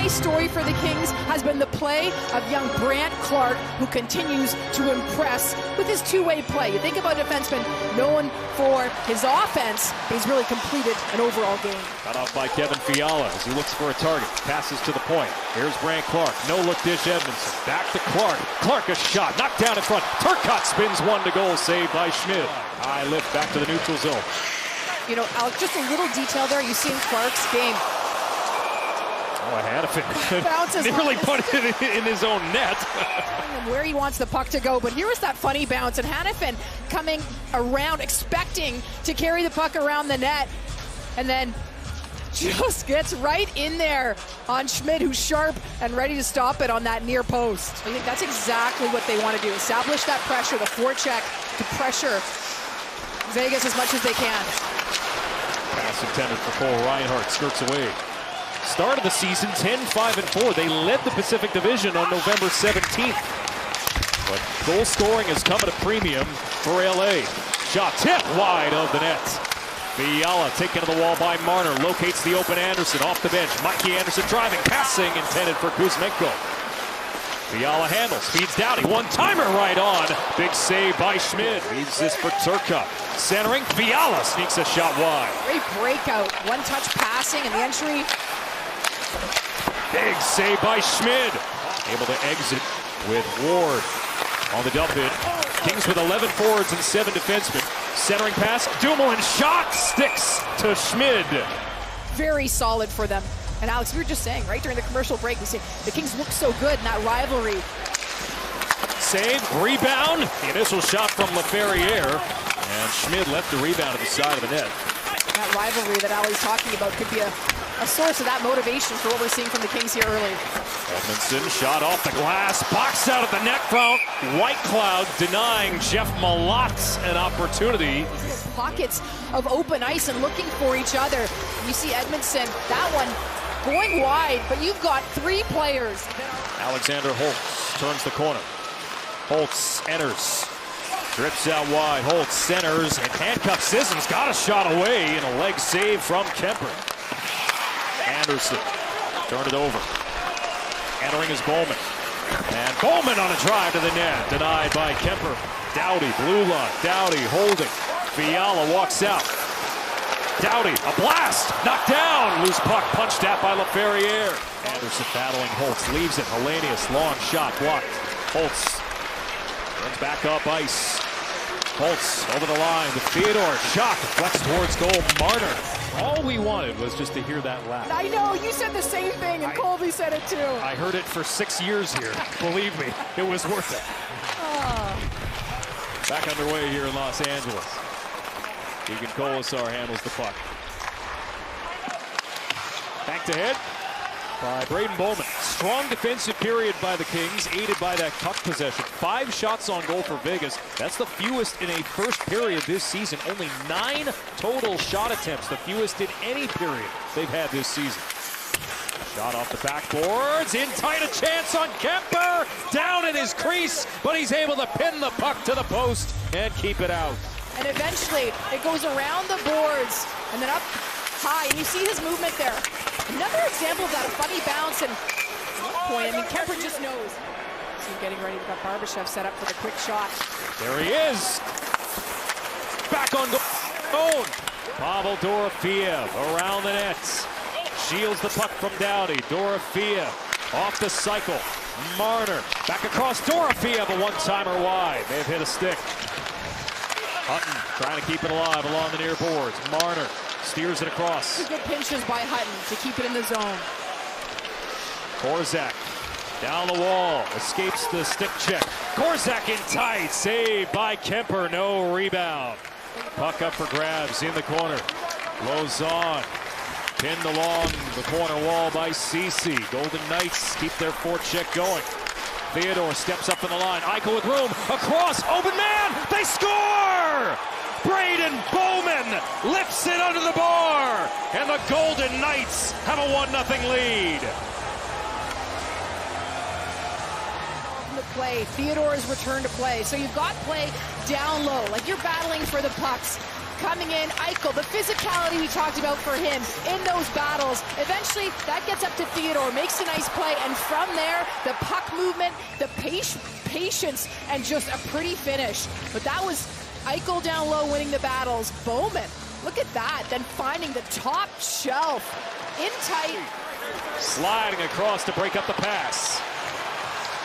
day story for the Kings has been the play of young Brant Clark, who continues to impress with his two-way play. You think about a defenseman known for his offense, but he's really completed an overall game. Cut off by Kevin Fiala as he looks for a target. Passes to the point. Here's Brant Clark. No-look dish Edmondson. Back to Clark. Clark a shot. Knocked down in front. Turcotte spins one to goal. Saved by Schmid. High lift back to the neutral zone. You know, Alex, just a little detail there. You see in Clark's game. Oh, Hannafin bounces nearly put it in his own net. Where he wants the puck to go, but here was that funny bounce, and Hannafin coming around, expecting to carry the puck around the net, and then just gets right in there on Schmid, who's sharp and ready to stop it on that near post. I think that's exactly what they want to do. Establish that pressure, the forecheck, to pressure Vegas as much as they can. Pass intended for Cole Reinhardt, skirts away. Start of the season, 10-5-4. They led the Pacific Division on November 17th. But goal scoring has come at a premium for LA. Shot tip wide of the net. Fiala taken to the wall by Marner. Locates the open Anderson off the bench. Mikey Anderson driving, passing intended for Kuzmenko. Fiala handles, feeds Doughty. One-timer right on. Big save by Schmid. Leaves this for Turcotte. Centering, Fiala sneaks a shot wide. Great breakout. One-touch passing and the entry. Big save by Schmid. Able to exit with Ward on the dump in. Kings with 11 forwards and 7 defensemen. Centering pass, Dumoulin shot, sticks to Schmid. Very solid for them. And Alex, we were just saying, right during the commercial break, we say the Kings look so good in that rivalry. Save, rebound, the initial shot from Laferriere. And Schmid left the rebound at the side of the net. That rivalry that Ali's talking about could be a source of that motivation for what we're seeing from the Kings here early. Edmondson shot off the glass, boxed out at the net front. White Cloud denying Jeff Malott an opportunity. Pockets of open ice and looking for each other. You see Edmondson, that one going wide, but you've got 3 players. Alexander Holtz turns the corner. Holtz enters. Drips out wide. Holtz centers and handcuffs Sissons. Got a shot away and a leg save from Kemper. Anderson turned it over. Entering is Bowman. And Bowman on a drive to the net. Denied by Kemper. Doughty, blue line. Doughty holding. Fiala walks out. Doughty, a blast. Knocked down. Loose puck punched at by Laferriere. Anderson battling Holtz. Leaves it. Hellenius. Long shot blocked. Holtz runs back up ice. Holtz over the line with Theodore. Shot deflects towards goal. Marner. All we wanted was just to hear that laugh. I know, you said the same thing, and Colby said it too. I heard it for 6 years here. Believe me, it was worth it. Back underway here in Los Angeles. Keegan Colasar handles the puck. Back to head by Braden Bowman. Strong defensive period by the Kings, aided by that puck possession. 5 shots on goal for Vegas. That's the fewest in a first period this season. Only 9 total shot attempts, the fewest in any period they've had this season. Shot off the backboards, in tight, a chance on Kemper. Down in his crease, but he's able to pin the puck to the post and keep it out. And eventually, it goes around the boards and then up high, and you see his movement there. Another example of that, a funny bounce, and at one point, I mean, Kemper just knows. So getting ready to get Barbashev set up for the quick shot. There he is. Back on goal. Pavel Dorofeev around the nets. Shields the puck from Doughty. Dorofeev off the cycle. Marner back across Dorofeev, a one-timer wide. May have hit a stick. Hutton trying to keep it alive along the near boards. Marner steers it across. Good pinches by Hutton to keep it in the zone. Korzak down the wall, escapes the stick check. Korzak in tight, saved by Kemper, no rebound. Puck up for grabs in the corner. Lozon pinned along the corner wall by Ceci. Golden Knights keep their forecheck going. Theodore steps up in the line. Eichel with room, across, open man, they score! Braden Bowman lifts it under the bar, and the Golden Knights have a 1-0 lead. The play, Theodore's return to play. So you've got play down low, like you're battling for the pucks. coming in. Eichel, the physicality we talked about for him in those battles. Eventually, that gets up to Theodore, makes a nice play, and from there, the puck movement, the patience, and just a pretty finish. But that was Eichel down low winning the battles. Bowman, look at that, then finding the top shelf in tight. Sliding across to break up the pass.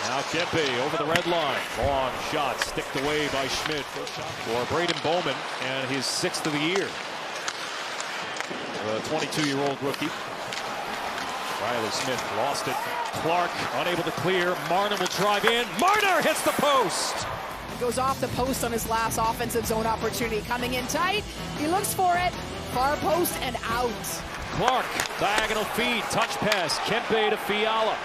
Now Kempe over the red line. Long shot sticked away by Schmidt. First shot for Braden Bowman and his 6th of the year. The 22-year-old rookie. Riley Smith lost it. Clark unable to clear. Marner will drive in. Marner hits the post. He goes off the post on his last offensive zone opportunity. Coming in tight. He looks for it. Far post and out. Clark, diagonal feed, touch pass. Kempe to Fiala.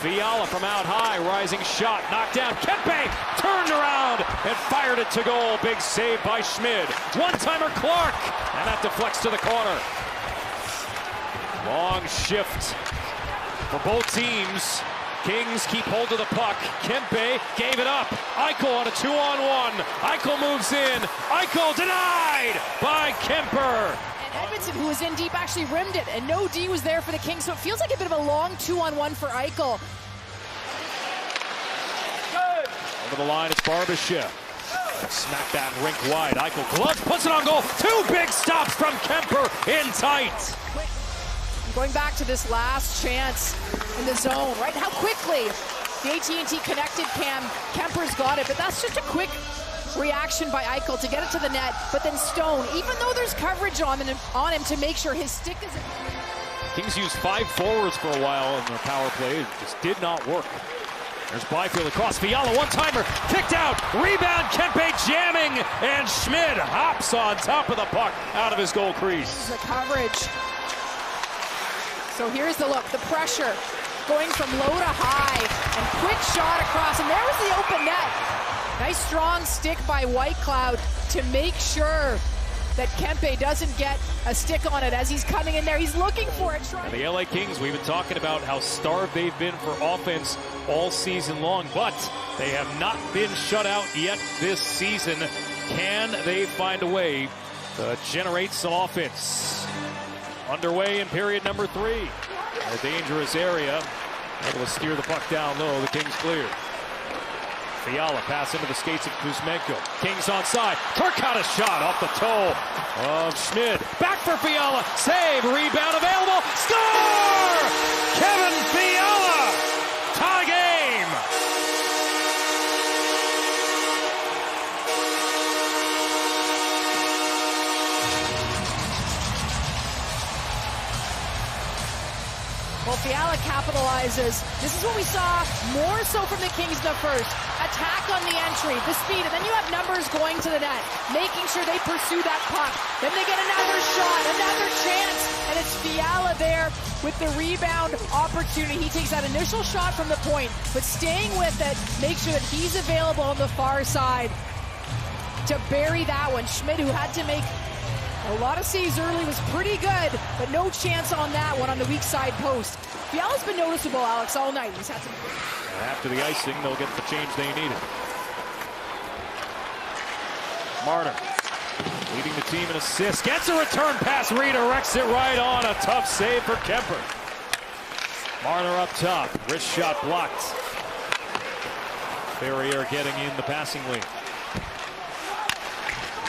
Fiala from out high, rising shot, knocked down. Kempe turned around and fired it to goal. Big save by Schmid. One-timer Clark, and that deflects to the corner. Long shift for both teams. Kings keep hold of the puck. Kempe gave it up. Eichel on a 2-on-1. Eichel moves in. Eichel denied by Kemper. Edmondson, who was in deep, actually rimmed it, and no D was there for the Kings, so it feels like a bit of a long 2-on-1 for Eichel. Over the line, it's Barbashev. Smack that rink wide. Eichel gloves, puts it on goal. 2 big stops from Kemper in tight. Going back to this last chance in the zone, right? How quickly the AT&T connected cam, Kemper's got it, but that's just a quick reaction by Eichel to get it to the net, but then Stone, even though there's coverage on him to make sure his stick is... Kings used 5 forwards for a while in their power play. It just did not work. There's Byfield across. Fiala, one-timer, kicked out. Rebound, Kempe jamming, and Schmid hops on top of the puck out of his goal crease. The coverage. So here's the look, the pressure going from low to high, and quick shot across, and there was the open net. Nice strong stick by Whitecloud to make sure that Kempe doesn't get a stick on it as he's coming in there. He's looking for it. And the LA Kings, we've been talking about how starved they've been for offense all season long, but they have not been shut out yet this season. Can they find a way to generate some offense? Underway in period number 3. A dangerous area. Able to steer the puck down low. The Kings clear. Fiala pass into the skates of Kuzmenko. Kings onside. Turcotte a shot off the toe of Schmid. Back for Fiala. Save. Rebound available. Score! Kevin Fiala. Tie game. Well, Fiala capitalizes. This is what we saw more so from the Kings in the first. Attack on the entry, the speed, and then you have numbers going to the net, making sure they pursue that puck. Then they get another shot, another chance, and it's Fiala there with the rebound opportunity. He takes that initial shot from the point, but staying with it, make sure that he's available on the far side to bury that one. Schmid, who had to make a lot of saves early, was pretty good, but no chance on that one on the weak side post. Fiala's been noticeable, Alex, all night. He's had some... After the icing, they'll get the change they needed. Marner leading the team in assists. Gets a return pass, redirects it right on. A tough save for Kemper. Marner up top. Wrist shot blocked. Ferrier getting in the passing lane.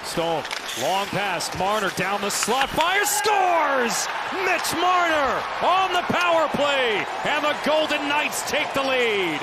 Stone, long pass. Marner down the slot. Fires, scores! Mitch Marner on the power play. And the Golden Knights take the lead.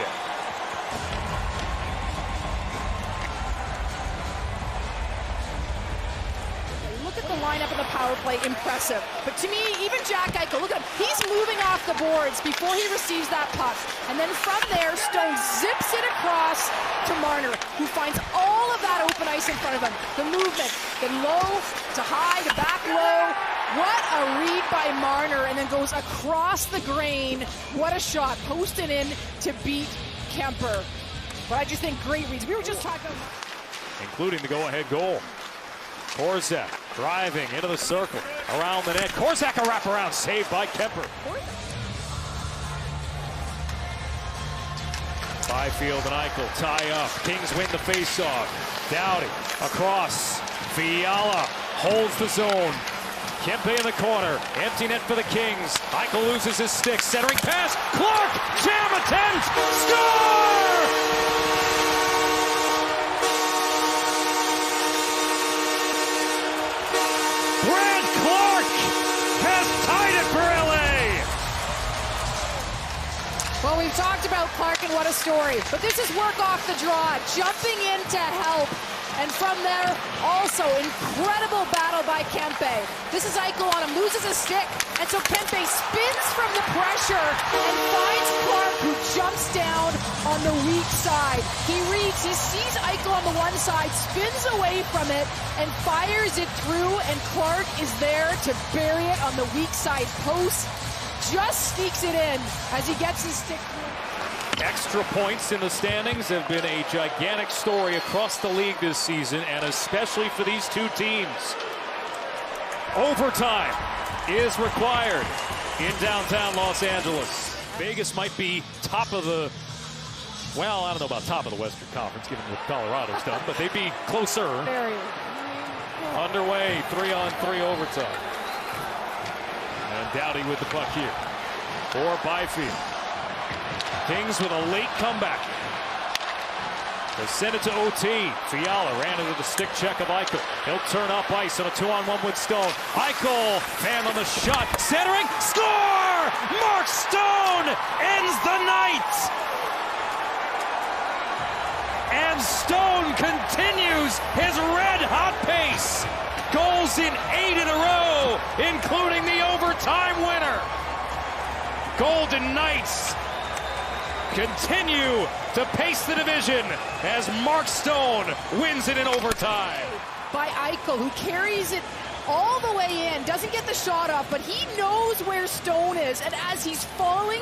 Look at the lineup of the power play, impressive. But to me, even Jack Eichel, look at him. He's moving off the boards before he receives that puck. And then from there, Stone zips it across to Marner, who finds all of that open ice in front of him. The movement, the low to high to back low. What a read by Marner, and then goes across the grain. What a shot, posted in to beat Kemper. But I just think great reads. We were just talking about... Including the go-ahead goal. Korczak driving into the circle, around the net. Korczak a wraparound, saved by Kemper. Byfield and Eichel tie up. Kings win the faceoff. Dowdy across. Fiala holds the zone. Kempe in the corner. Empty net for the Kings. Eichel loses his stick. Centering pass. Clark! Jam attempt! Score! Brad Clark has tied it for LA! Well, we've talked about Clark and what a story, but this is work off the draw, jumping in to help. And from there, also incredible battle by Kempe. This is Eichel on him, loses a stick, and so Kempe spins from the pressure and finds Clark, who jumps down on the weak side. He reads, he sees Eichel on the one side, spins away from it, and fires it through, and Clark is there to bury it on the weak side post. Just sneaks it in as he gets his stick through. Extra points in the standings have been a gigantic story across the league this season, and especially for these two teams. Overtime is required in downtown Los Angeles. Vegas might be top of the, well, I don't know about top of the Western Conference, given what Colorado's done, but they'd be closer. Very. Underway, 3-on-3 overtime. And Doughty with the puck here for Byfield. Kings with a late comeback. They send it to OT. Fiala ran into the stick check of Eichel. He'll turn up ice on a 2-on-1 with Stone. Eichel, fan on the shot. Centering, score! Mark Stone ends the night! And Stone continues his red-hot pace. Goals in 8 in a row, including the overtime winner. Golden Knights continue to pace the division as Mark Stone wins it in overtime. By Eichel, who carries it all the way in, doesn't get the shot off, but he knows where Stone is, and as he's falling